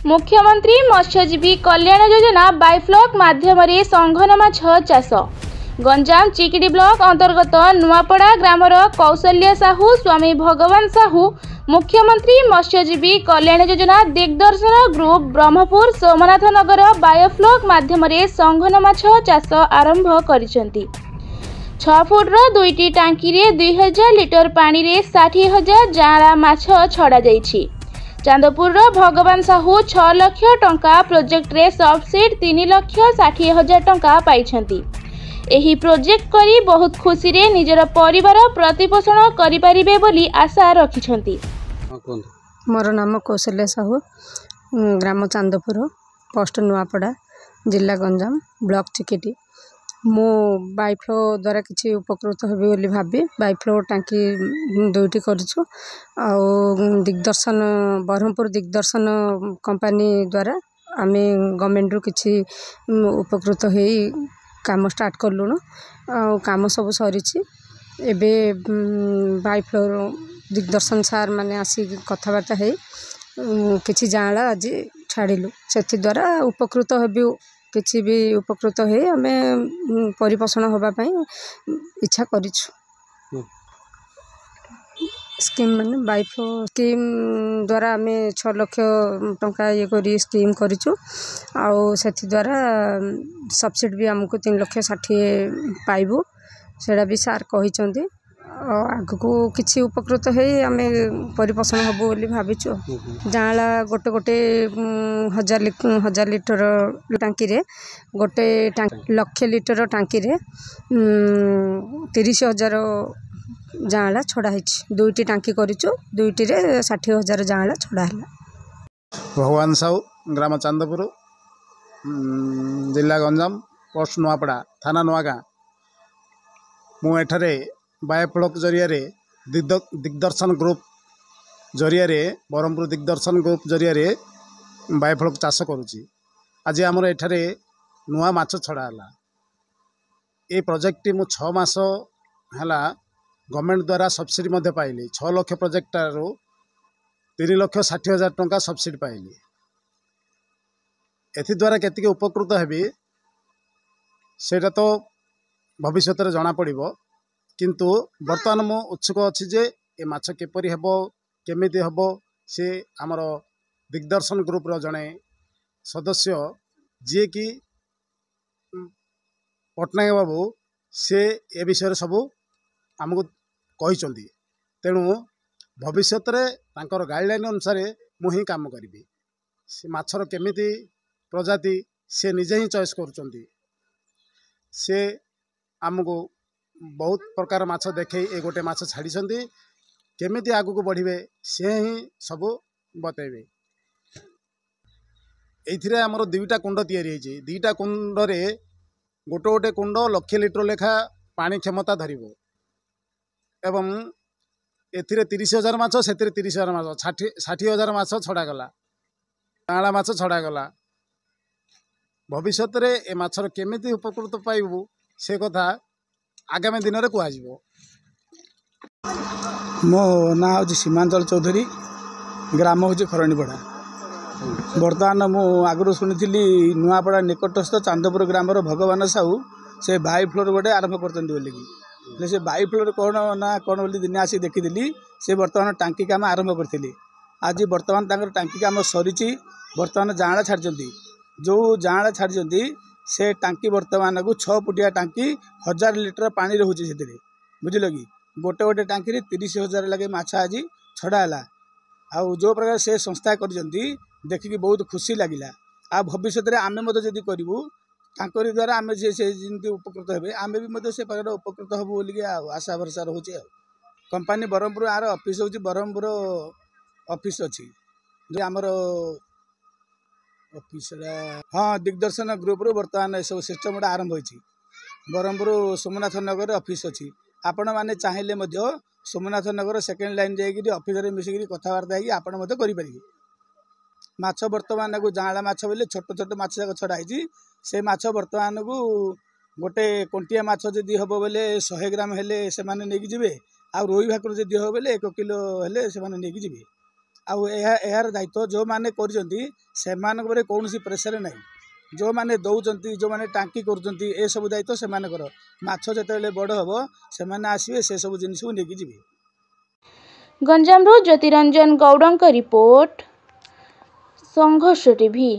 मुख्यमंत्री मत्स्यजीवी कल्याण योजना बायफ्लॉक माध्यम संघन माछ चाष गंजाम चिकिडी ब्लॉक अंतर्गत नुआपड़ा ग्रामर कौशल्य साहू स्वामी भगवान साहू मुख्यमंत्री मत्स्यजीवी कल्याण योजना दिग्दर्शन ग्रुप ब्रह्मपुर सोमनाथ नगर बायोफ्लॉक माध्यम संघन माछ चाष आरंभ करिसेंती। 6 फुट्र 2टी टांकी 2000 लिटर पानी रे 60,000 जाँला माछ छड़ा जाइछि। चांदपुर भगवान साहू 6 लाख टंका प्रोजेक्ट रे सब्सिडी 3,60,000 टंका पाइछंती। एही प्रोजेक्ट करी बहुत खुशी रे निजर परिवार प्रतिपोषण करि परिबे बोली आशा रखिछंती। मोर नाम कौशल्य साहू, ग्राम चांदपुर, पोस्ट नुआपड़ा, जिला गंजाम, ब्लॉक चिकिटी। मु बायोफ्लो द्वारा किसी उपकृत हेबी बोली भाबी बायोफ्लो टांकी 2टी करिछु। दिग्दर्शन ब्रह्मपुर दिग्दर्शन कंपनी द्वारा आमे गवर्नमेंट रु किसी उपकृत हो काम स्टार्ट करलुनु। काम सब सरीछि। एबे बायोफ्लो दिग्दर्शन सार माने आसी कथबार्ता है किसी जाँला आज छाड़िलु से द्वारा उपकृत हेबी किसी भी उपकृत है आमे परिपोषण होगापाई इच्छा करिछु। स्कीम माने बायोफ्लो स्कीम द्वारा आमे 6 लाख टंका ये करी स्कीम करिछु। से द्वारा सब्सिडी भी हमको 3,60,000 पाइबु सेटा भी सार कहिचंती। आग को किसी उपकृत है आमे परिपोषण हबो बोली भाबिछु। जाँला गोटे गोटे 1000 लिटर टांकी रे गोटे लाख लिटर टांकी रे 30,000 जाँला छड़ा है। 2टी टांकी करिछु, 2टी रे 60,000 जाँला छड़ा है। भगवान साहू, ग्राम चांदपुर, जिला गंजाम, पोस्ट नुआपड़ा, थाना नुआगाँ। मु एठारे बायोफ्लॉक जरिया दिग्दर्शन ग्रुप जरिया ब्रह्मपुर दिग्दर्शन ग्रुप जरिया बायोफ्लॉक चाष करुच्ची। आज आमर एठारे नुआ माछ छड़ा है। ये प्रोजेक्ट मु 6 मास है गवर्नमेंट द्वारा सब्सिडी मध्य पाइली। 6 लाख प्रोजेक्ट 3,60,000 टंका सब्सिडी पाइली। एद्वारा केतिके उपकृत हेबी सेटा तो भविष्य में जना पड़ो। किंतु बर्तमान मु उत्सुक अच्छी जे ए माछ किपरि हेबो केमिति हेबो से आमर दिग्दर्शन ग्रुप रो जड़े सदस्य जी कि पट्टनायक बाबू से ए विषय सबू आमको कही। तेणु भविष्य में गाइडलाइन अनुसार मुझे काम करी। से माछर केमिति प्रजाति से निजे ही चॉइस करुँच। से आमको बहुत प्रकार माछ देखे ए गोटे माछ छाड़ी केमिति आगु को बढ़े से ही सबू बतेबे। ये आमर 2टा कुंड तैयारी। 2टा कुंड रे गोटे गोटे कुंड 1 लाख लिटर लेखा पानी क्षमता धरिबो एवं एथिरे 30,000 माछ से 30,000 माछ 60,000 माछ छड़ागला जाँला माछ छड़ागला। भविष्य में ए माछर केमिति उपकृत पाइबू से कथा आगामी दिन में कहुब। मो ना हूँ सीमांचल चौधरी, ग्राम हूँ खरणीपड़ा। बर्तमान मु आगु शुणी नुआपड़ा निकटस्थ चांदपुर ग्रामर भगवान साहू से बायोफ्लोर गोटे आरंभ कर से बायोफ्लोर कौन ना कौन बोली दिने आसी देखी से बर्तमान टांकी काम आरंभ करते। आज बर्तमान टांकी काम सरी बर्तमान जाँला छाड़ी। जो जाँला छाड़ी से टांकी बर्तमान को 6 फुटिया टांकी 1000 लिटर पानी रोचे से बुझल कि गोटे गोटे टांकी 30,000 लगे माछ आज छड़ा है। आउ जो प्रकार से संस्था कर देखिकी बहुत खुशी लगिला। आ भविष्य में आमे जदि करूँ तांकरी द्वारा आमे से उपकृत हे आमे भी से प्रकार उपकृत हबु बोलिक आशा भरसा रोचे। कंपनी ब्रह्मपुर आर ऑफिस हूँ ब्रह्मपुर ऑफिस अच्छी जो आमर ऑफिस हाँ दिग्दर्शन ग्रुप रू बर्तमान सब सिस्टम गुड़ा आरंभ होती। ब्रह्मपुर सोमनाथ नगर ऑफिस अच्छी आपण मैंने चाहिए सोमनाथ नगर सेकेंड लाइन जाइए ऑफिसर मिसिक कथबार्ता है आपण करें। माछ बर्तमान को जाँला माछ बोले छोट छोट माछ जाक छड़ाई से माछ बर्तमान को गोटे कंटिया माछ जदि हम बोले 100 ग्राम हेले से नहीं जी आ रोई भाकुर जदि हम बोले 1 किलो हेले से नहीं जी। यार दायित्व जो मैंने कर कौन प्रेसर ना जो मैंने दौरान जो मैंने टांकी कर सब दायित्व से माछ जो बड़ हम से आसवे से सब जिन नहीं जी। गंजामरू ज्योतिरंजन गौड़ों रिपोर्ट संघर्ष टीवी।